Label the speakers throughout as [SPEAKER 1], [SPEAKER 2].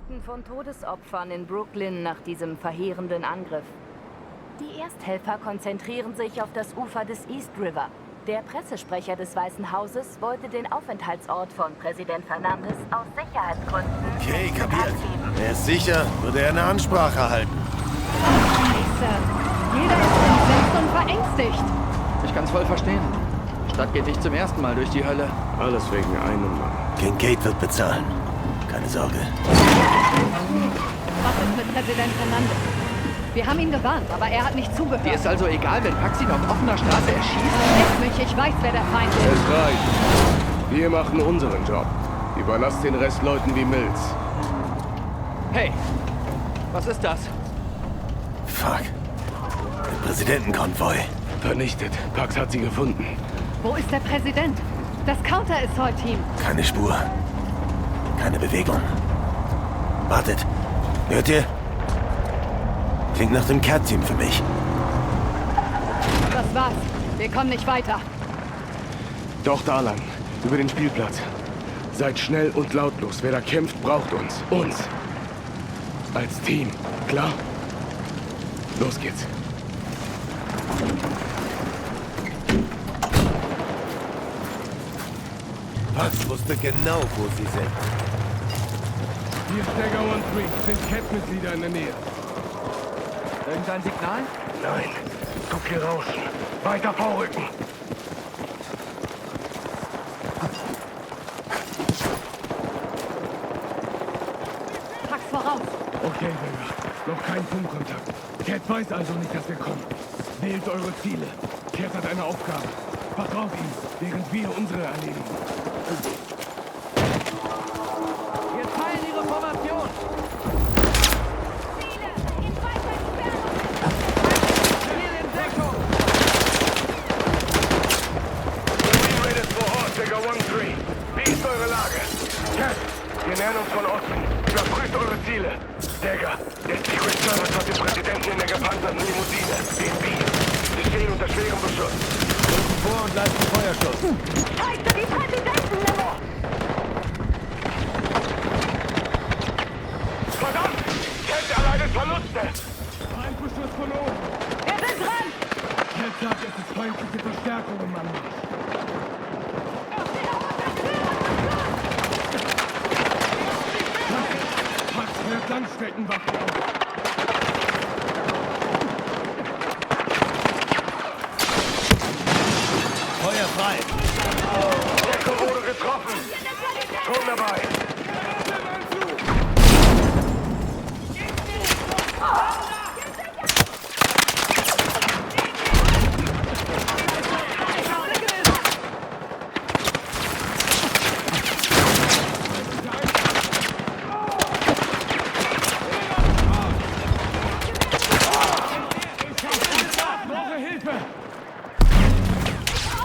[SPEAKER 1] Nachrichten von Todesopfern in Brooklyn nach diesem verheerenden Angriff. Die Ersthelfer konzentrieren sich auf das Ufer des East River. Der Pressesprecher des Weißen Hauses wollte den Aufenthaltsort von Präsident Fernandes aus Sicherheitsgründen...
[SPEAKER 2] Okay, kapiert. Er ist sicher, würde er eine Ansprache halten.
[SPEAKER 3] Scheiße. Jeder ist entsetzt und verängstigt.
[SPEAKER 4] Ich kann's voll verstehen. Die Stadt geht nicht zum ersten Mal durch die Hölle.
[SPEAKER 5] Alles wegen einem Mann.
[SPEAKER 2] Kincaid wird bezahlen. Keine Sorge.
[SPEAKER 3] Was ist mit Präsident Fernandes? Wir haben ihn gewarnt, aber er hat nicht zugehört.
[SPEAKER 4] Dir ist also egal, wenn Pax ihn auf offener Straße erschießt?
[SPEAKER 3] Vergiss mich, ich weiß, wer der Feind ist.
[SPEAKER 5] Es reicht. Wir machen unseren Job. Überlasst den Rest Leuten wie Mills.
[SPEAKER 4] Hey, was ist das?
[SPEAKER 2] Fuck. Der Präsidentenkonvoi.
[SPEAKER 5] Vernichtet. Pax hat sie gefunden.
[SPEAKER 3] Wo ist der Präsident? Das Counter-Assault-Team.
[SPEAKER 2] Keine Spur. Keine Bewegung. Wartet. Hört ihr? Klingt nach dem Cat-Team für mich.
[SPEAKER 3] Das war's. Wir kommen nicht weiter.
[SPEAKER 5] Doch da lang. Über den Spielplatz. Seid schnell und lautlos. Wer da kämpft, braucht uns. Uns. Als Team. Klar? Los geht's.
[SPEAKER 2] Pax wusste genau, wo sie sind.
[SPEAKER 5] Hier ist Dagger 1-3. Sind Cat-Mitglieder in der Nähe.
[SPEAKER 4] Irgendein Signal?
[SPEAKER 5] Nein. Guck hier raus. Weiter vorrücken.
[SPEAKER 3] Pax voraus.
[SPEAKER 5] Okay, Dagger. Noch kein Funkkontakt. Cat weiß also nicht, dass wir kommen. Wählt eure Ziele. Cat hat eine Aufgabe. Vertraut ihm, während wir unsere erledigen.
[SPEAKER 4] Wir teilen ihre Formation.
[SPEAKER 5] Raiders vor Ort, Dagger 1-3. Wie ist eure Lage? Cat, wir nähern uns von Osten. Überprüft eure Ziele. Dagger, der Secret Service hat den Präsidenten in der gepanzerten Limousine. Den B. Sie stehen unter schwerem Beschuss.
[SPEAKER 2] Rücken vor und leisten Feuerschutz.
[SPEAKER 1] Scheiße, die Präsidentenlimo!
[SPEAKER 5] Verdammt! Cat erleidet Verluste! Feindbeschuss von oben.
[SPEAKER 1] Wir sind dran!
[SPEAKER 5] Cat sagt, es ist feindliche Verstärkung im Anmarsch. Pax fährt Langstreckenwaffen auf.
[SPEAKER 2] Feuer frei.
[SPEAKER 5] Deckung wurde getroffen. Schon dabei. Brauche Hilfe!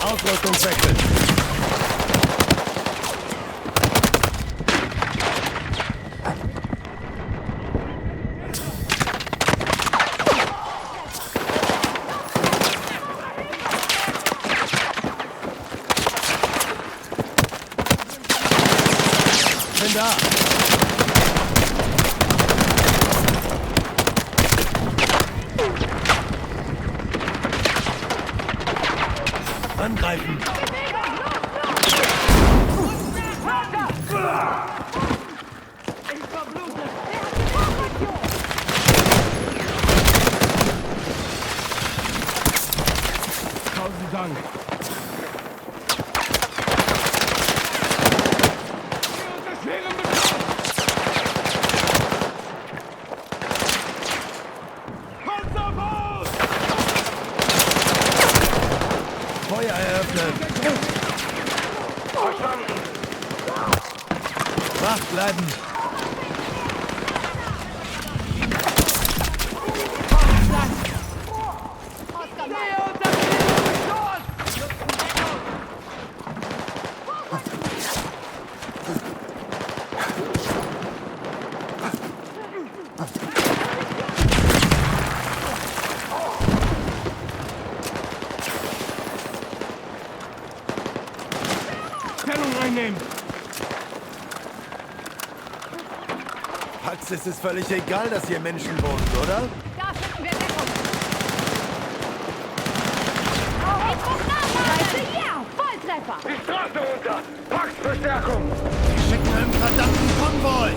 [SPEAKER 2] Ausrüstungswechsel. Bin da. Angreifen.
[SPEAKER 5] Tausend Dank. Unter schwerem Beschuss! Panzerfaust!
[SPEAKER 2] Feuer eröffnen.
[SPEAKER 5] Verstanden.
[SPEAKER 2] Wach bleiben. Pax ist es völlig egal, dass hier Menschen wohnen, oder?
[SPEAKER 3] Da finden wir Deckung. Ja, Volltreffer.
[SPEAKER 5] Die Straße runter! Pax Verstärkung!
[SPEAKER 2] Die schicken einen verdammten Konvoi!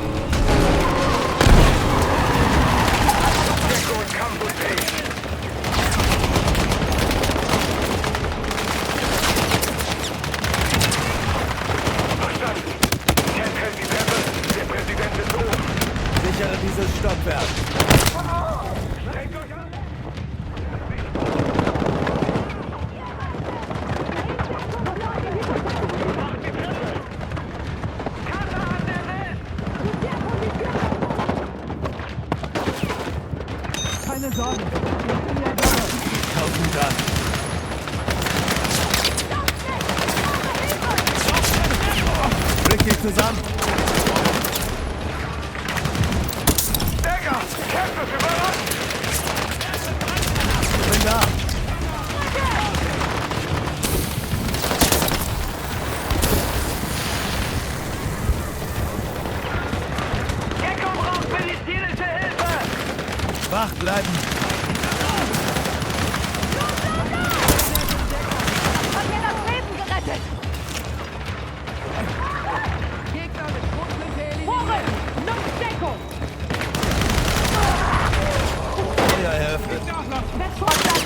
[SPEAKER 5] Deckung und kampfunfähig! Verstanden! Cat hält die Treppe, der Präsident ist oben!
[SPEAKER 2] Sichere dieses Stockwerk!
[SPEAKER 5] Streckt euch an!
[SPEAKER 4] Keine Sorgen.
[SPEAKER 2] Tausend Dank! Blick dich zusammen!
[SPEAKER 5] Digga! Cat ist überrascht!
[SPEAKER 2] Bin da!
[SPEAKER 5] Gecko braucht medizinische Hilfe!
[SPEAKER 2] Wach bleiben!
[SPEAKER 3] Hat mir das Leben gerettet. Gegner mit Grundhilfe eliminiert. Vorrücken! Noch Deckung!
[SPEAKER 2] Feuer eröffnet!
[SPEAKER 3] Verstanden.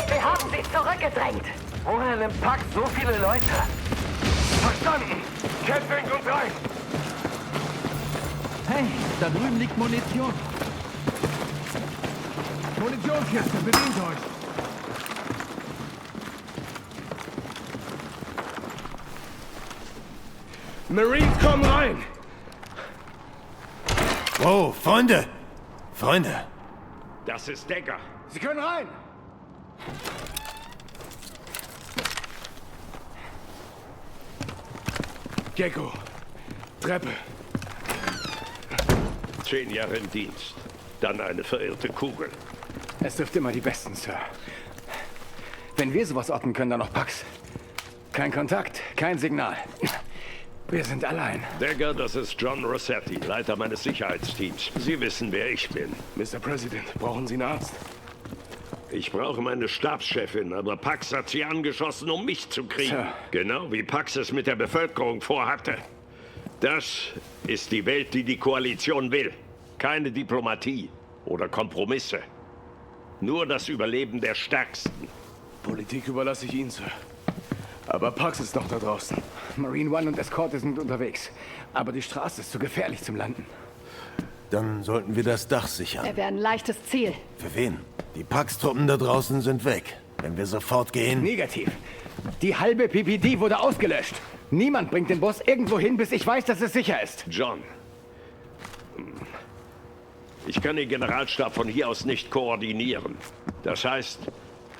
[SPEAKER 1] Wir haben sie zurückgedrängt.
[SPEAKER 5] Woher nimmt Pax so viele Leute? Verstanden! Cat bringt uns rein!
[SPEAKER 4] Hey, da drüben liegt Munition. Munitionskiste, bedient euch.
[SPEAKER 5] Marines kommen rein!
[SPEAKER 2] Wow, Freunde! Freunde!
[SPEAKER 5] Das ist Decker. Sie können rein! Gecko. Treppe.
[SPEAKER 6] 10 Jahre im Dienst. Dann eine verirrte Kugel.
[SPEAKER 7] Es trifft immer die Besten, Sir. Wenn wir sowas orten können, dann noch Pax. Kein Kontakt, kein Signal. Wir sind allein.
[SPEAKER 6] Dagger, das ist John Rossetti, Leiter meines Sicherheitsteams. Sie wissen, wer ich bin.
[SPEAKER 5] Mr. President, brauchen Sie einen Arzt?
[SPEAKER 6] Ich brauche meine Stabschefin, aber Pax hat sie angeschossen, um mich zu kriegen.
[SPEAKER 7] Sir.
[SPEAKER 6] Genau wie Pax es mit der Bevölkerung vorhatte. Das ist die Welt, die die Koalition will. Keine Diplomatie oder Kompromisse. Nur das Überleben der Stärksten.
[SPEAKER 5] Politik überlasse ich Ihnen, Sir. Aber Pax ist noch da draußen.
[SPEAKER 7] Marine One und Eskorte sind unterwegs. Aber die Straße ist zu gefährlich zum Landen.
[SPEAKER 2] Dann sollten wir das Dach sichern.
[SPEAKER 3] Er wäre ein leichtes Ziel.
[SPEAKER 2] Für wen? Die Pax-Truppen da draußen sind weg. Wenn wir sofort gehen...
[SPEAKER 7] Negativ. Die halbe PPD wurde ausgelöscht. Niemand bringt den Boss irgendwo hin, bis ich weiß, dass es sicher ist.
[SPEAKER 6] John. Ich kann den Generalstab von hier aus nicht koordinieren. Das heißt,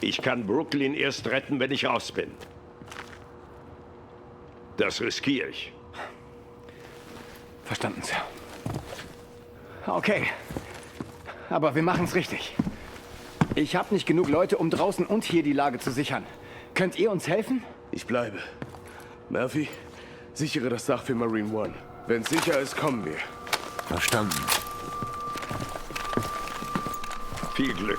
[SPEAKER 6] ich kann Brooklyn erst retten, wenn ich raus bin. Das riskiere ich.
[SPEAKER 7] Verstanden, Sir. Okay. Aber wir machen's richtig. Ich habe nicht genug Leute, um draußen und hier die Lage zu sichern. Könnt ihr uns helfen?
[SPEAKER 5] Ich bleibe. Murphy, sichere das Dach für Marine One. Wenn's sicher ist, kommen wir.
[SPEAKER 2] Verstanden.
[SPEAKER 6] Viel Glück.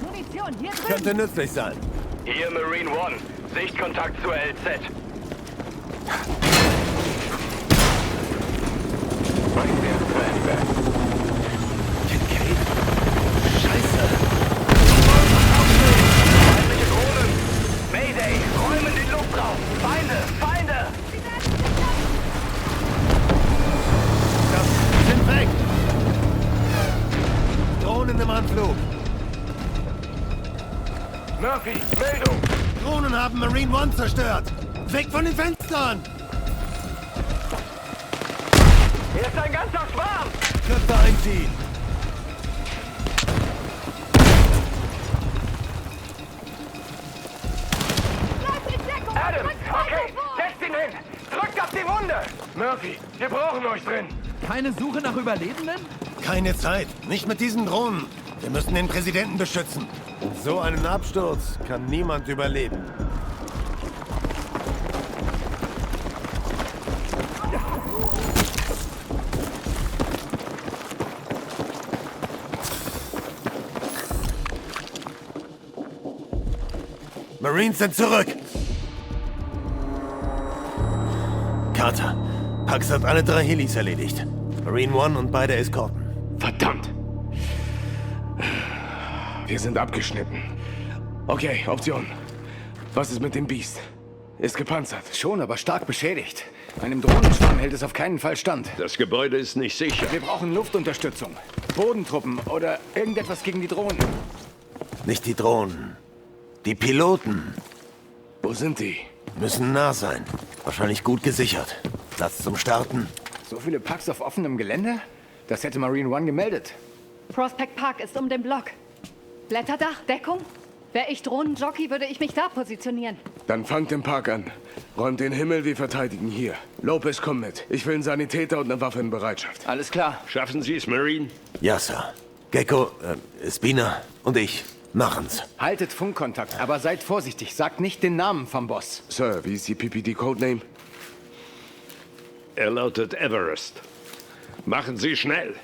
[SPEAKER 3] Munition, hier drin.
[SPEAKER 2] Könnte nützlich sein.
[SPEAKER 5] Hier Marine One. Sichtkontakt zur LZ.
[SPEAKER 2] Scheiße!
[SPEAKER 5] Feindliche Drohnen! Mayday! Räumen den Luftraum! Feinde! Feinde!
[SPEAKER 2] Sind weg! Drohnen im Anflug!
[SPEAKER 5] Murphy, Meldung!
[SPEAKER 2] Drohnen haben Marine One zerstört! Weg von den Fenstern!
[SPEAKER 5] Hier ist ein ganzer Schwarm!
[SPEAKER 2] Köpfe einziehen!
[SPEAKER 5] Adam, okay, setzt ihn hin! Drückt auf die Wunde! Murphy, wir brauchen euch drin!
[SPEAKER 4] Keine Suche nach Überlebenden?
[SPEAKER 2] Keine Zeit. Nicht mit diesen Drohnen. Wir müssen den Präsidenten beschützen. So einen Absturz kann niemand überleben. Marines sind zurück! Carter, Pax hat alle 3 Helis erledigt. Marine One und beide Eskorten.
[SPEAKER 5] Verdammt! Wir sind abgeschnitten. Okay, Option. Was ist mit dem Biest? Ist gepanzert.
[SPEAKER 7] Schon, aber stark beschädigt. Einem Drohnenschwarm hält es auf keinen Fall stand.
[SPEAKER 6] Das Gebäude ist nicht sicher.
[SPEAKER 7] Wir brauchen Luftunterstützung. Bodentruppen oder irgendetwas gegen die Drohnen.
[SPEAKER 2] Nicht die Drohnen. Die Piloten
[SPEAKER 5] Wo sind die?
[SPEAKER 2] müssen nah sein. Wahrscheinlich gut gesichert. Platz zum Starten.
[SPEAKER 7] So viele Packs auf offenem Gelände? Das hätte Marine One gemeldet.
[SPEAKER 3] Prospect Park ist um den Block. Blätterdach, Deckung? Wäre ich Drohnenjockey, würde ich mich da positionieren.
[SPEAKER 5] Dann fangt den Park an. Räumt den Himmel, wir verteidigen hier. Lopez, komm mit. Ich will einen Sanitäter und eine Waffe in Bereitschaft.
[SPEAKER 7] Alles klar.
[SPEAKER 6] Schaffen Sie es, Marine?
[SPEAKER 2] Ja, Sir. Gecko, Spina und ich machen's.
[SPEAKER 7] Haltet Funkkontakt, aber seid vorsichtig. Sagt nicht den Namen vom Boss.
[SPEAKER 5] Sir, wie ist die PPD-Codename?
[SPEAKER 6] Er lautet Everest. Machen Sie schnell.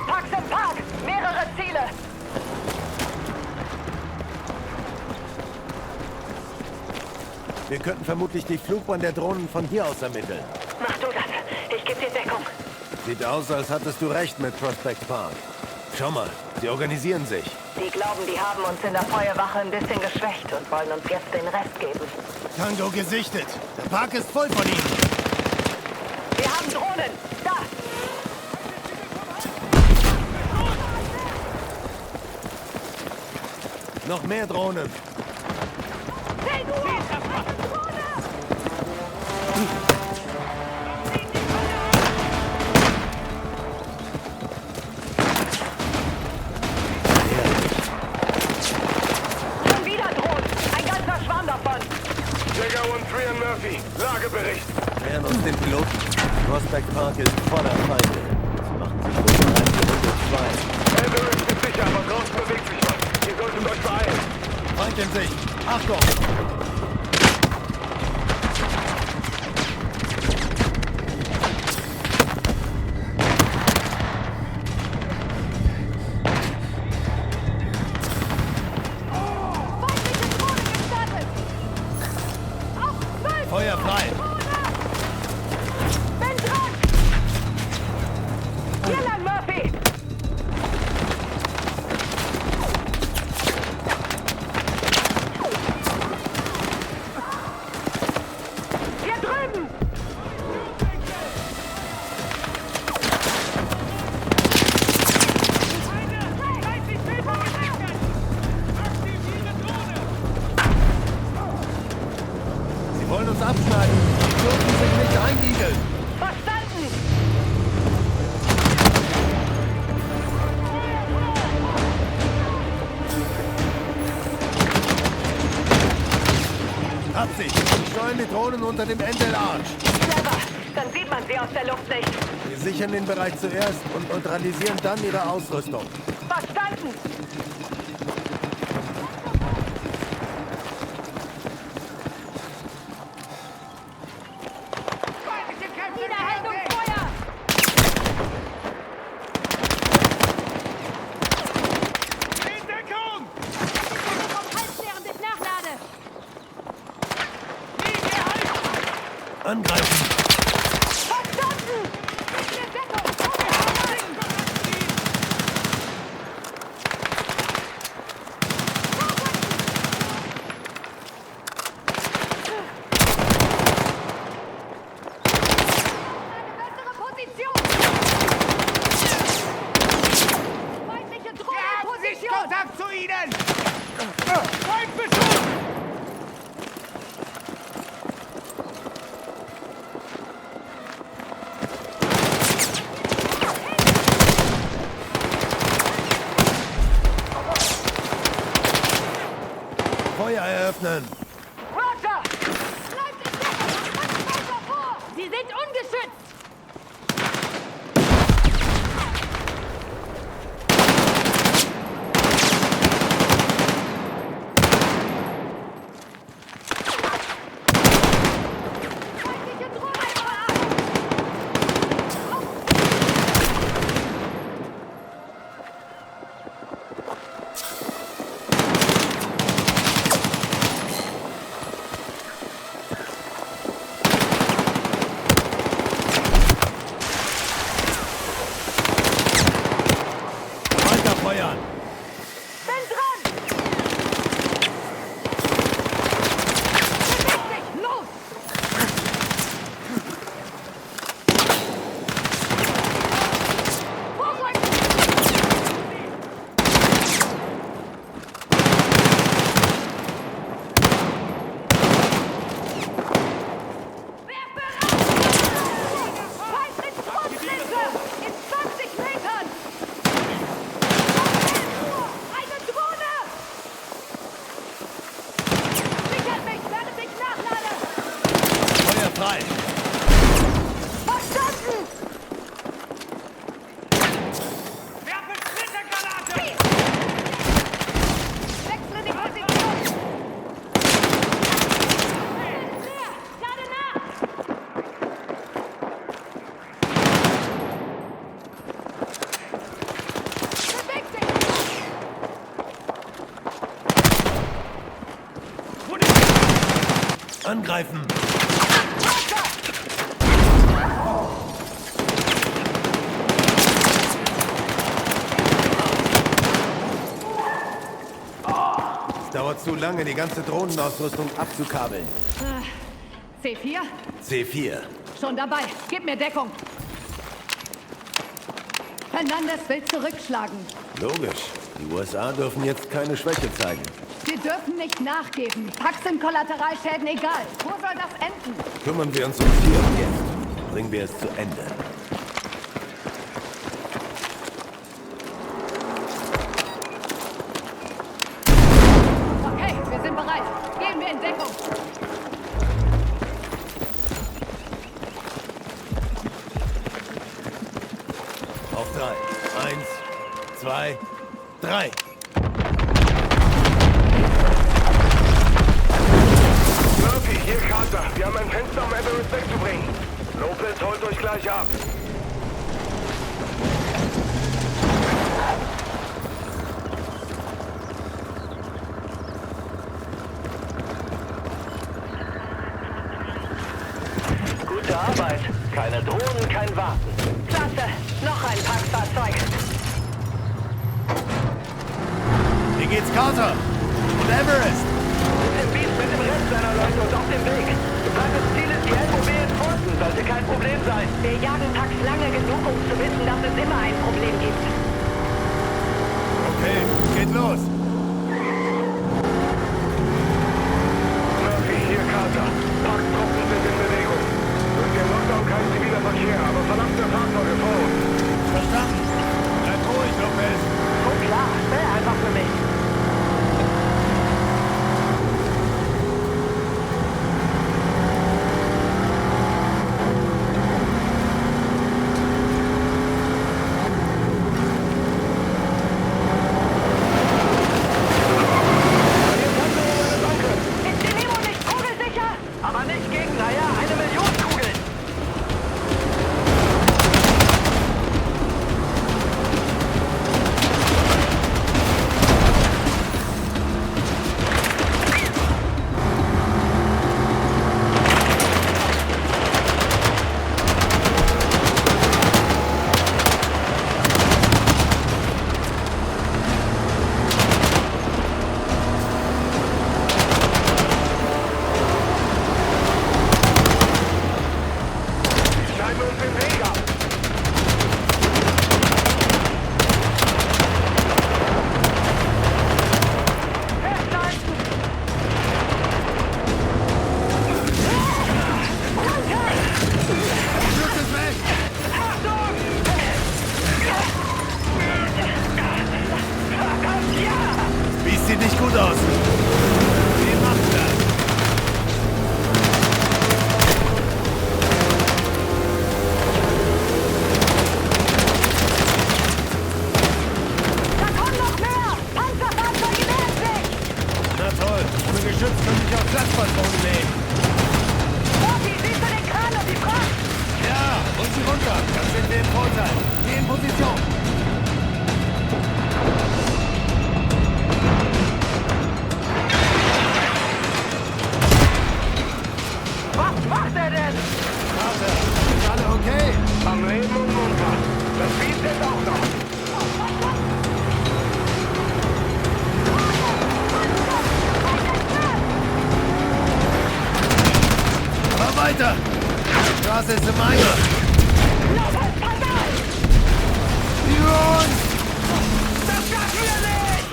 [SPEAKER 1] Pax im Park! Mehrere Ziele!
[SPEAKER 2] Wir könnten vermutlich die Flugbahn der Drohnen von hier aus ermitteln.
[SPEAKER 1] Mach du das. Ich gebe dir Deckung.
[SPEAKER 2] Sieht aus, als hattest du recht mit Prospect Park. Schau mal, sie organisieren sich.
[SPEAKER 1] Die glauben, die haben uns in der Feuerwache ein bisschen geschwächt und wollen uns jetzt den Rest geben.
[SPEAKER 2] Tango gesichtet. Der Park ist voll von ihnen.
[SPEAKER 1] Wir haben Drohnen! Da!
[SPEAKER 2] Noch mehr Drohnen.
[SPEAKER 1] Schon wieder Drohnen! Ein ganzer Schwarm davon!
[SPEAKER 5] Jäger 1-3 und Murphy. Lagebericht.
[SPEAKER 2] Nähern uns den Piloten. Prospect Park ist voller Feinde. Sie machen sich wohl bereit für Runde 2.
[SPEAKER 5] Everest ist sicher, aber draußen bewegt sich was. Ihr solltet euch beeilen.
[SPEAKER 2] Feind in Sicht. Achtung! Feuer frei!
[SPEAKER 1] Bin dran! Hier lang, Murphy! Hier drüben!
[SPEAKER 2] Sie wollen uns abschneiden. Die dürfen sich nicht einigeln.
[SPEAKER 1] Verstanden!
[SPEAKER 2] Absicht! Sie steuern die Drohnen unter dem Endel Arch.
[SPEAKER 1] Clever! Dann sieht man sie aus der Luft nicht.
[SPEAKER 2] Wir sichern den Bereich zuerst und neutralisieren dann ihre Ausrüstung.
[SPEAKER 1] Verstanden!
[SPEAKER 2] Angreifen!
[SPEAKER 3] Verstanden! Gib mir Deckung! Eine bessere Position! Feindliche Drohne in Position!
[SPEAKER 7] Kontakt zu ihnen!
[SPEAKER 2] Feuer eröffnen!
[SPEAKER 1] Roger!
[SPEAKER 3] Bleibt in Deckung! Rückt weiter vor!
[SPEAKER 1] Sie sind ungeschützt!
[SPEAKER 3] Feindliche Drohne im Arm!
[SPEAKER 2] Weiter feuern!
[SPEAKER 1] Bin dran!
[SPEAKER 3] Beweg dich! Los! Feind mit Schrotflinte! In 20 Metern! Eine Drohne! Sichert mich, während ich nachlade!
[SPEAKER 2] Feuer frei!
[SPEAKER 3] Verstanden! Wechsle die Position! Leer! Lade nach! Beweg dich!
[SPEAKER 2] Angreifen! Es dauert zu lange, die ganze Drohnenausrüstung abzukabeln.
[SPEAKER 3] C4?
[SPEAKER 2] C4.
[SPEAKER 3] Schon dabei. Gib mir Deckung. Fernandes will zurückschlagen.
[SPEAKER 2] Logisch. Die USA dürfen jetzt keine Schwäche zeigen.
[SPEAKER 3] Wir dürfen nicht nachgeben. Pax sind Kollateralschäden egal. Wo soll das enden?
[SPEAKER 2] Kümmern wir uns ums Hier und Jetzt. Bringen wir es zu Ende.
[SPEAKER 3] Okay, wir sind bereit. Gehen wir in Deckung.
[SPEAKER 2] Auf 3. 1, 2, 3.
[SPEAKER 5] Murphy, hier Carter. Wir haben ein Fenster, um Everett wegzubringen. Lopez holt euch gleich ab.
[SPEAKER 8] Gute Arbeit. Keine Drohnen, kein Warten.
[SPEAKER 1] Klasse! Noch ein Packfahrzeug!
[SPEAKER 2] Wie geht's Carter? Und Everest?
[SPEAKER 8] Dem Beast mit dem Rest seiner Leute und auf dem Weg. Geplantes Ziel ist die LOB in Fulton. Sollte kein Problem sein.
[SPEAKER 1] Wir jagen Pax lange genug, um zu wissen, dass es immer ein Problem gibt.
[SPEAKER 2] Okay, geht los.
[SPEAKER 5] Murphy, hier Carter. Packtruppen sind in Bewegung. Durch den Lockdown kein ziviler Verkehr, aber verlassene Fahrzeuge vor uns.
[SPEAKER 2] Verstanden. Bleib ruhig, Lopez.
[SPEAKER 1] Oh klar, stell einfach für mich.
[SPEAKER 2] Geschütz können sich auf Platzpatronen legen.
[SPEAKER 3] Rocky, siehst du den Kran und die Fracht?
[SPEAKER 2] Ja, und sie runter. Dann sind wir im Vorteil. Geh in Position.
[SPEAKER 8] Was macht er denn?
[SPEAKER 2] Carter, sind alle okay?
[SPEAKER 5] Am Leben und munter. Das Biest jetzt auch noch.
[SPEAKER 2] Fahr weiter. Die Straße ist im Eimer. Jungs!
[SPEAKER 8] Das schaffen wir nicht!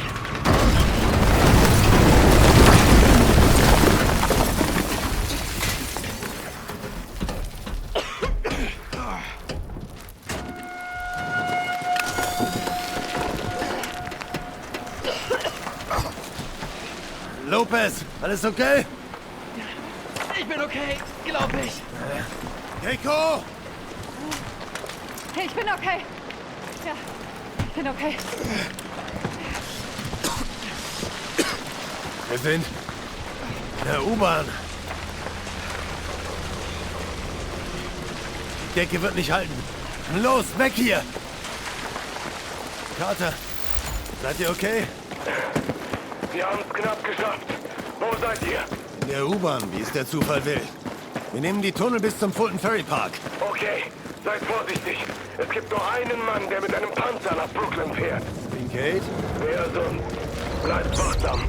[SPEAKER 2] Lopez, alles okay?
[SPEAKER 4] Ich bin okay, glaub ich.
[SPEAKER 2] Keiko!
[SPEAKER 3] Ich bin okay. Ja, ich bin okay.
[SPEAKER 2] Wir sind in der U-Bahn. Die Decke wird nicht halten. Los, weg hier! Carter, seid ihr okay?
[SPEAKER 5] Wir haben es knapp geschafft. Wo seid ihr?
[SPEAKER 2] In der U-Bahn, wie es der Zufall will. Wir nehmen die Tunnel bis zum Fulton Ferry Park.
[SPEAKER 5] Okay, seid vorsichtig. Es gibt nur einen Mann, der mit einem Panzer nach Brooklyn fährt.
[SPEAKER 2] Kincaid?
[SPEAKER 5] Wer sonst? Bleibt wachsam.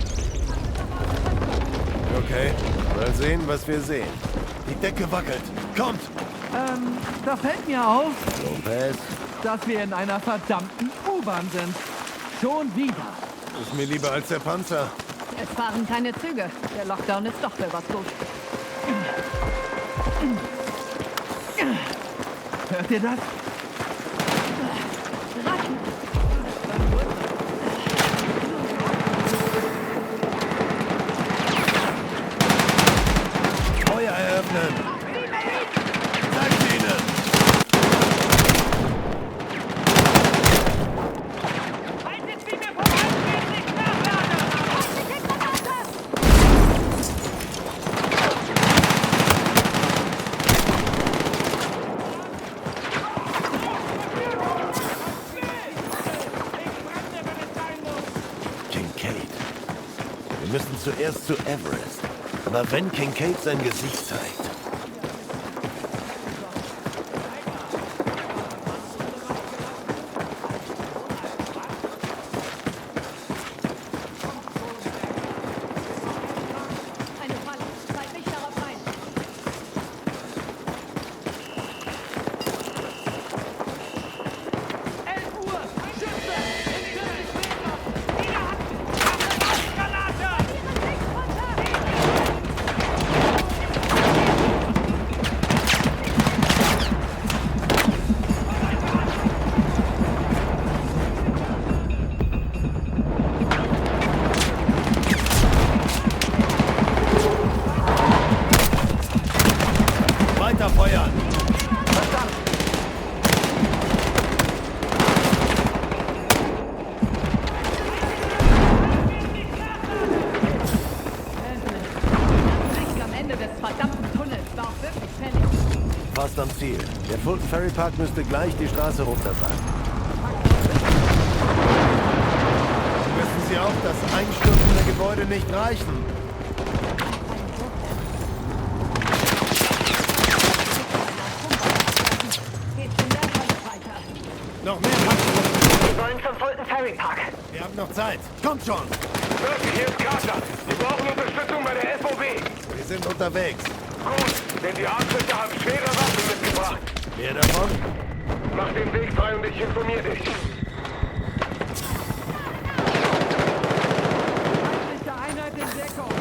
[SPEAKER 2] Okay, mal sehen, was wir sehen. Die Decke wackelt. Kommt!
[SPEAKER 9] Da fällt mir auf,
[SPEAKER 2] Lopez,
[SPEAKER 9] dass wir in einer verdammten U-Bahn sind. Schon wieder.
[SPEAKER 2] ist mir lieber als der Panzer.
[SPEAKER 3] Es fahren keine Züge. Der Lockdown ist doch für was gut.
[SPEAKER 9] Hört ihr das?
[SPEAKER 3] Ratten.
[SPEAKER 2] Feuer eröffnen! Zeigt ihnen! Kincaid. Wir müssen zuerst zu Everest. Aber wenn Kincaid sein Gesicht zeigt...
[SPEAKER 3] Eine Falle. Zeig mich darauf ein.
[SPEAKER 2] Weiter feuern!
[SPEAKER 3] Licht am Ende des verdammten Tunnels war auch wirklich fällig.
[SPEAKER 2] Fast am Ziel. Der Fulton Ferry Park müsste gleich die Straße runter sein. Wissen Sie auch, dass einstürzende Gebäude nicht reichen?
[SPEAKER 3] Geht in der Hand weiter.
[SPEAKER 2] Noch mehr Kampfgruppen.
[SPEAKER 8] Wir sollen zum Fulton Ferry Park.
[SPEAKER 2] Wir haben noch Zeit. Kommt schon!
[SPEAKER 5] Murphy, hier ist Carter. Wir brauchen Unterstützung bei der FOB.
[SPEAKER 2] Wir sind unterwegs.
[SPEAKER 5] Gut, denn die Arschlöcher haben schwere Waffen mitgebracht.
[SPEAKER 2] Wer davon?
[SPEAKER 5] Mach den Weg frei und ich informiere dich.
[SPEAKER 9] Feindliche Einheit in Deckung.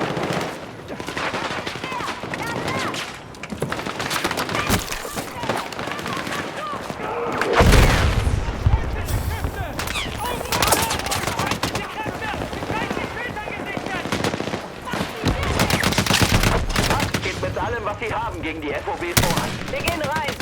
[SPEAKER 8] Geht mit allem, was sie haben, gegen die FOB voran.
[SPEAKER 1] Wir gehen rein.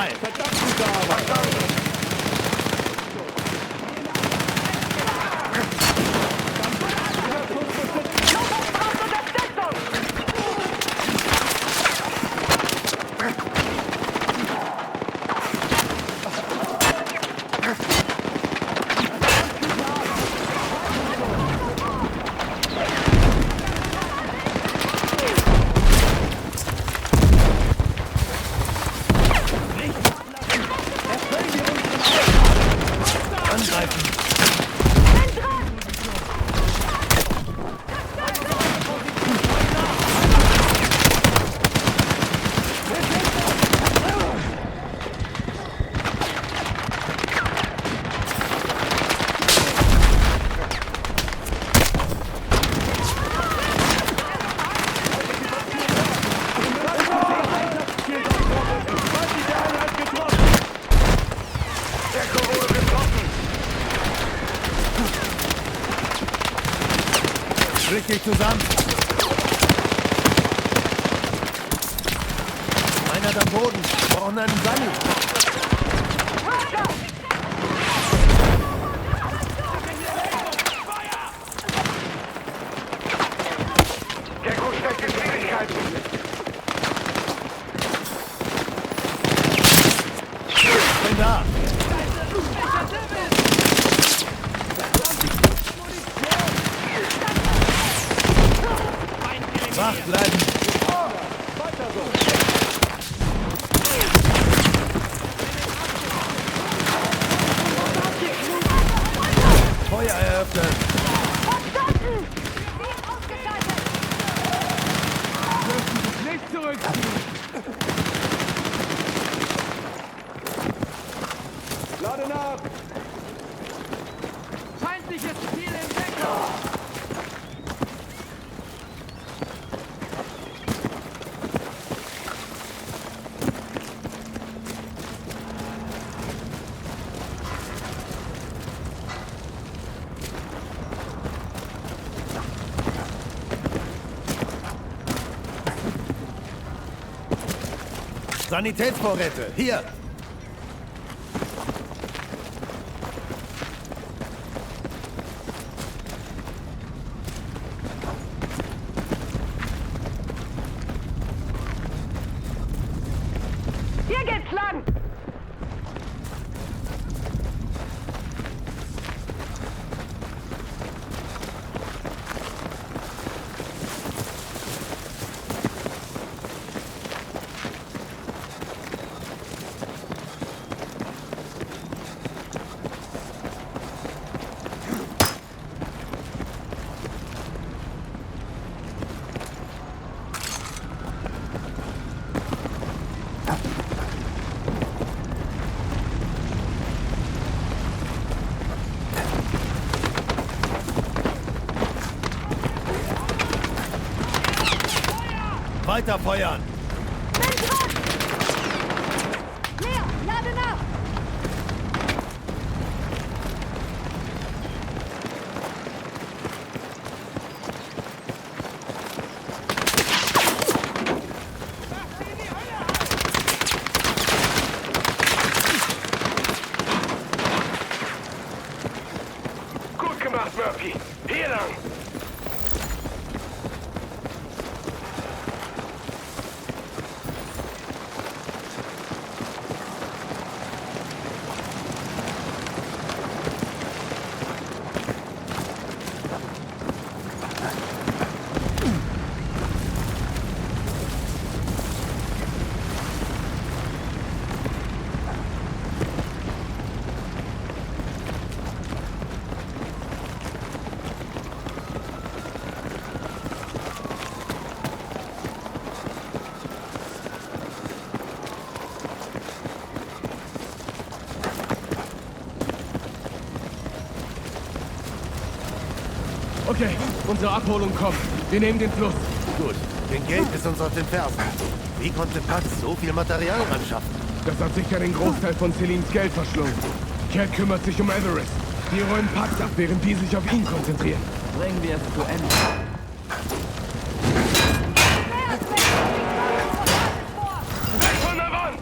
[SPEAKER 2] frei. Richtig zusammen. Einer am Boden. Wir brauchen einen Sunny.
[SPEAKER 5] Der Kurs steckt in Schwierigkeiten.
[SPEAKER 2] Bin da. Wach bleiben. Feuer eröffnen.
[SPEAKER 9] Nicht zurück!
[SPEAKER 7] Lade nach!
[SPEAKER 9] Feindliches Ziel in Deckung!
[SPEAKER 2] Sanitätsvorräte. Hier.
[SPEAKER 8] Hier geht's lang!
[SPEAKER 2] Weiter feuern.
[SPEAKER 3] Leer, lade nach!
[SPEAKER 5] Gut gemacht, Murphy. Hier lang.
[SPEAKER 9] Okay, unsere Abholung kommt. Wir nehmen den Fluss.
[SPEAKER 2] Gut. Den Gate ist uns auf den Fersen. Wie konnte Pax so viel Material anschaffen?
[SPEAKER 9] Das hat sicher den Großteil von Celines Geld verschlungen. Cat kümmert sich um Everest. Die räumen Pax ab, während die sich auf ihn konzentrieren.
[SPEAKER 4] Bringen wir es zu Ende.
[SPEAKER 5] Weg von der Wand!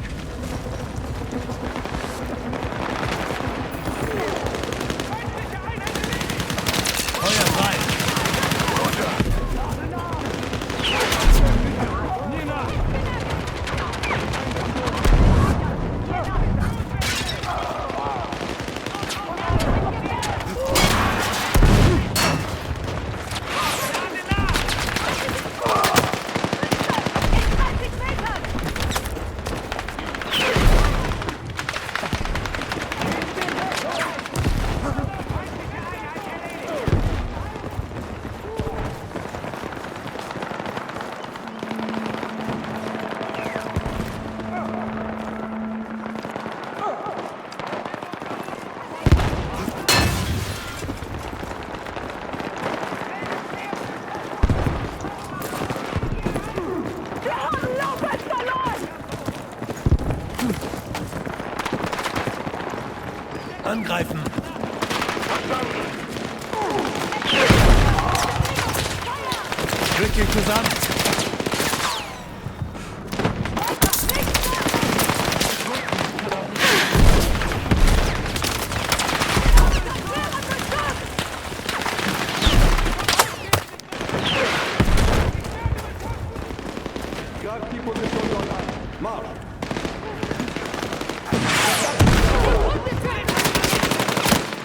[SPEAKER 2] Angreifen!
[SPEAKER 5] Verstanden.
[SPEAKER 2] Drück dich zusammen!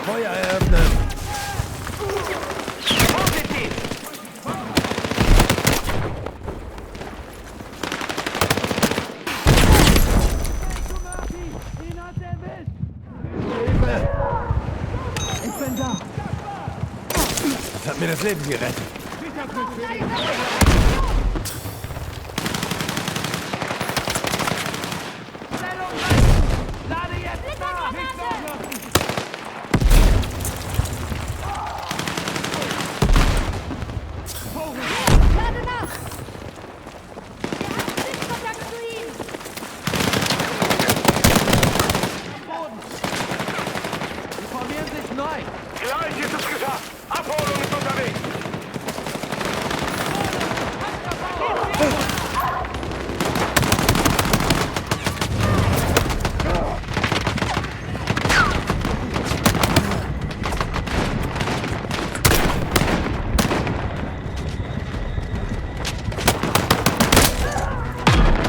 [SPEAKER 2] Feuer eröffnen! Das hat mir das Leben gerettet.
[SPEAKER 5] Gleich ist es geschafft. Abholung ist unterwegs.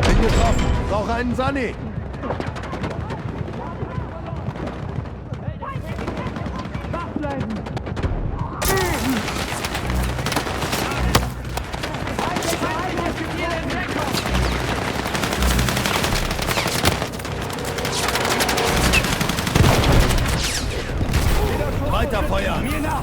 [SPEAKER 2] Bin getroffen. Brauche einen Sunny. Weiter Feuer!
[SPEAKER 5] Mir nach.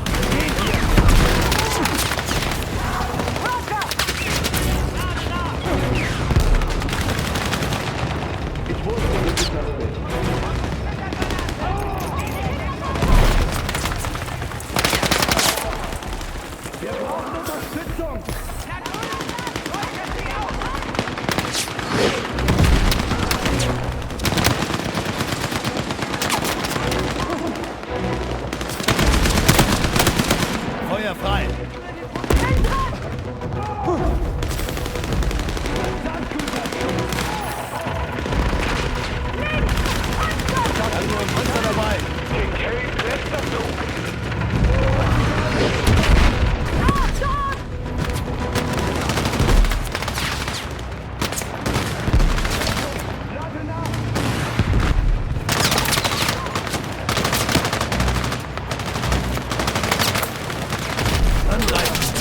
[SPEAKER 5] Wir brauchen Unterstützung.
[SPEAKER 2] Feuer frei! Also ein Panzer dabei!
[SPEAKER 5] Kincaid, letzter Zug.
[SPEAKER 2] Angreifen!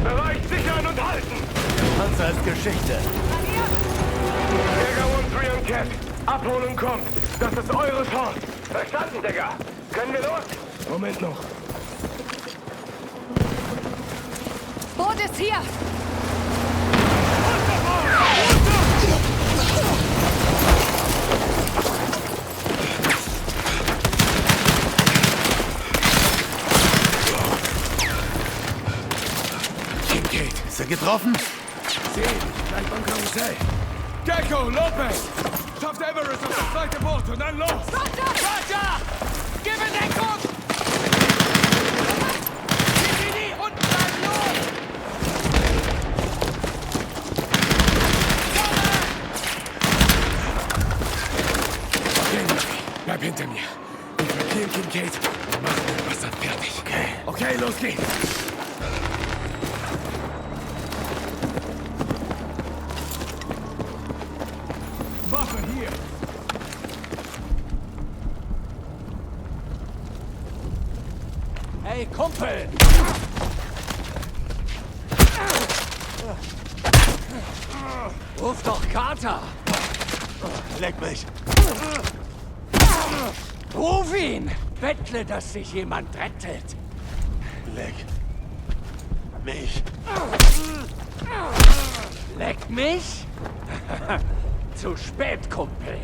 [SPEAKER 5] Bereich sichern und halten.
[SPEAKER 2] Panzer ist Geschichte.
[SPEAKER 5] Digger 1-3 und Cat. Abholung kommt. Das ist eure Chance. Verstanden, Digger. Können wir los?
[SPEAKER 9] Moment noch.
[SPEAKER 3] Boot ist hier!
[SPEAKER 2] Kincaid, ist er getroffen?
[SPEAKER 9] Gleich beim Karussell. Gecko, Lopez! Schafft Everest auf das zweite Boot und dann los!
[SPEAKER 8] Roger! Gib mir Deckung! Die unten bleiben los!
[SPEAKER 9] Okay, Murphy, bleib hinter mir. Wir blockieren Kincaid und machen den Bastard fertig. Okay, los geht's. Waffe hier.
[SPEAKER 8] Hey, Kumpel! Ruf doch Carter!
[SPEAKER 2] Leck mich!
[SPEAKER 8] Ruf ihn! Bettle, dass sich jemand rettet!
[SPEAKER 2] Leck mich!
[SPEAKER 8] Leck mich? Zu spät, Kumpel.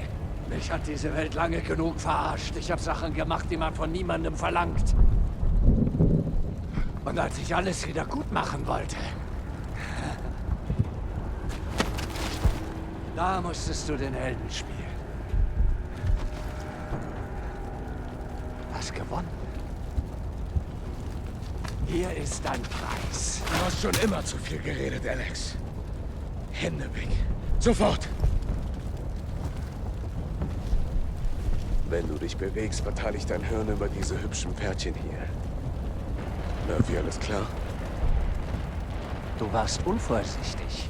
[SPEAKER 10] Mich hat diese Welt lange genug verarscht. Ich habe Sachen gemacht, die man von niemandem verlangt. Und als ich alles wieder gut machen wollte, da musstest du den Helden spielen. Hast gewonnen. Hier ist dein Preis.
[SPEAKER 9] Du hast schon immer zu viel geredet, Alex. Hände weg. Sofort!
[SPEAKER 11] Wenn du dich bewegst, verteile ich dein Hirn über diese hübschen Pferdchen hier. Murphy, alles klar?
[SPEAKER 10] Du warst unvorsichtig.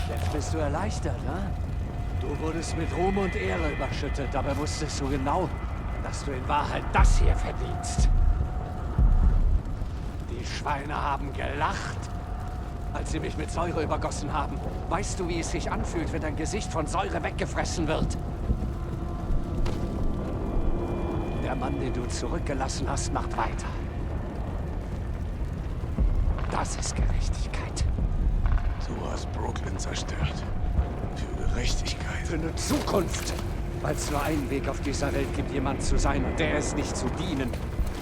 [SPEAKER 10] Jetzt bist du erleichtert, ne? Du wurdest mit Ruhm und Ehre überschüttet, dabei wusstest du genau, dass du in Wahrheit das hier verdienst. Die Schweine haben gelacht, als sie mich mit Säure übergossen haben. Weißt du, wie es sich anfühlt, wenn dein Gesicht von Säure weggefressen wird? Der Mann, den du zurückgelassen hast, macht weiter. Das ist Gerechtigkeit.
[SPEAKER 11] Du hast Brooklyn zerstört. Für Gerechtigkeit.
[SPEAKER 10] Für eine Zukunft. Weil es nur einen Weg auf dieser Welt gibt, jemand zu sein, und der ist nicht zu dienen,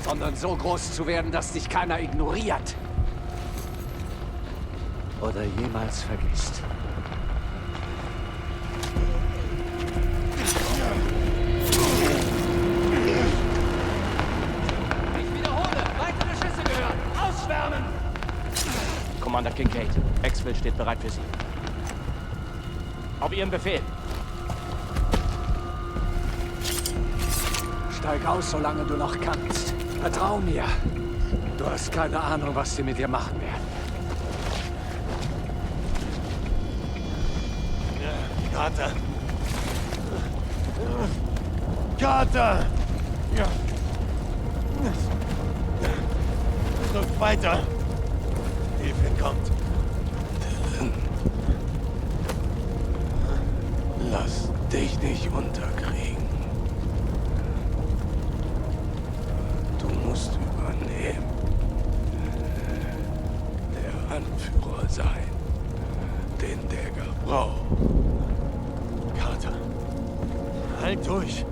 [SPEAKER 10] sondern so groß zu werden, dass dich keiner ignoriert. Oder jemals vergisst. Ich wiederhole, weitere Schüsse gehören. Ausschwärmen!
[SPEAKER 8] Commander Kincaid, Exfil steht bereit für Sie. Auf Ihren Befehl.
[SPEAKER 10] Steig aus, solange du noch kannst. Vertrau mir. Du hast keine Ahnung, was sie mit dir machen werden.
[SPEAKER 2] Carter! Carter! Drück weiter! Hilfe kommt!
[SPEAKER 11] Dylan. Lass dich nicht unterkriegen. Du musst übernehmen. Der Anführer sein, den Dagger braucht.
[SPEAKER 2] Carter, halt durch!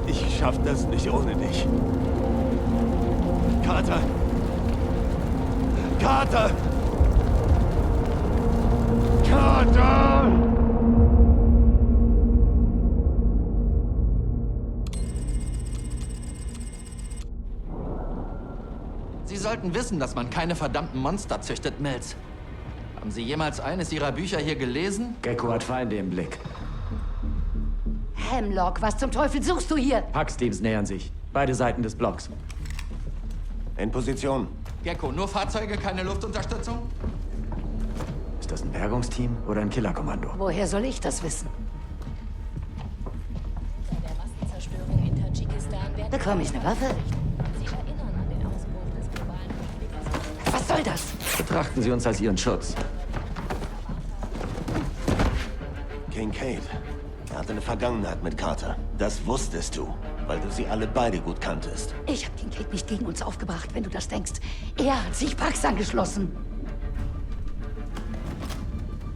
[SPEAKER 2] Ich schaff das nicht ohne dich. Carter! Carter! Carter!
[SPEAKER 4] Sie sollten wissen, dass man keine verdammten Monster züchtet, Mills. Haben Sie jemals eines Ihrer Bücher hier gelesen?
[SPEAKER 10] Gecko hat Feinde im Blick.
[SPEAKER 12] Hemlock, was zum Teufel suchst du hier?
[SPEAKER 13] Pax-Teams nähern sich. Beide Seiten des Blocks.
[SPEAKER 2] In Position.
[SPEAKER 4] Gecko, nur Fahrzeuge, keine Luftunterstützung?
[SPEAKER 13] Ist das ein Bergungsteam oder ein Killerkommando?
[SPEAKER 12] Woher soll ich das wissen?
[SPEAKER 1] Bei der Massenzerstörung in Tadschikistan werden
[SPEAKER 12] Bekomme ich eine Waffe?
[SPEAKER 1] Sie erinnern an den Ausbruch des globalen Konflikts.
[SPEAKER 12] Was soll das?
[SPEAKER 13] Betrachten Sie uns als Ihren Schutz.
[SPEAKER 2] Kincaid. Er hatte eine Vergangenheit mit Carter. Das wusstest du, weil du sie alle beide gut kanntest.
[SPEAKER 12] Ich habe Kincaid nicht gegen uns aufgebracht, wenn du das denkst. Er hat sich Pax angeschlossen.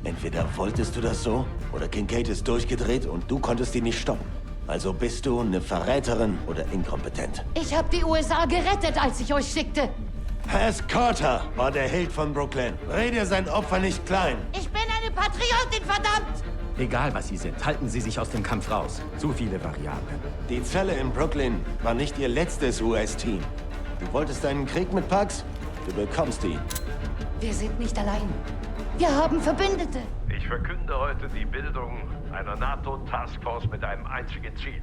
[SPEAKER 2] Entweder wolltest du das so, oder Kincaid ist durchgedreht und du konntest ihn nicht stoppen. Also bist du eine Verräterin oder inkompetent.
[SPEAKER 12] Ich habe die USA gerettet, als ich euch schickte.
[SPEAKER 2] Has Carter war der Held von Brooklyn. Rede sein Opfer nicht klein.
[SPEAKER 12] Ich bin eine Patriotin, verdammt!
[SPEAKER 13] Egal, was Sie sind, halten Sie sich aus dem Kampf raus. Zu viele Variablen.
[SPEAKER 2] Die Zelle in Brooklyn war nicht ihr letztes US-Team. Du wolltest einen Krieg mit Pax? Du bekommst ihn.
[SPEAKER 12] Wir sind nicht allein. Wir haben Verbündete.
[SPEAKER 6] Ich verkünde heute die Bildung einer NATO-Taskforce mit einem einzigen Ziel.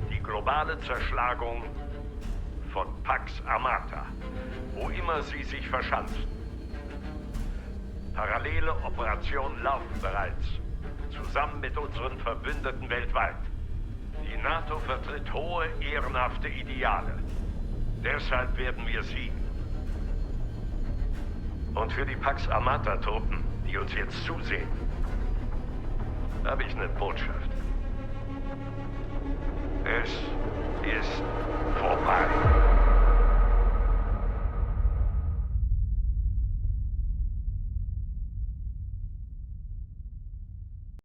[SPEAKER 6] Die globale Zerschlagung von Pax Amata, wo immer sie sich verschanzen. Parallele Operationen laufen bereits, zusammen mit unseren Verbündeten weltweit. Die NATO vertritt hohe, ehrenhafte Ideale. Deshalb werden wir siegen. Und für die Pax Amata-Truppen, die uns jetzt zusehen, habe ich eine Botschaft.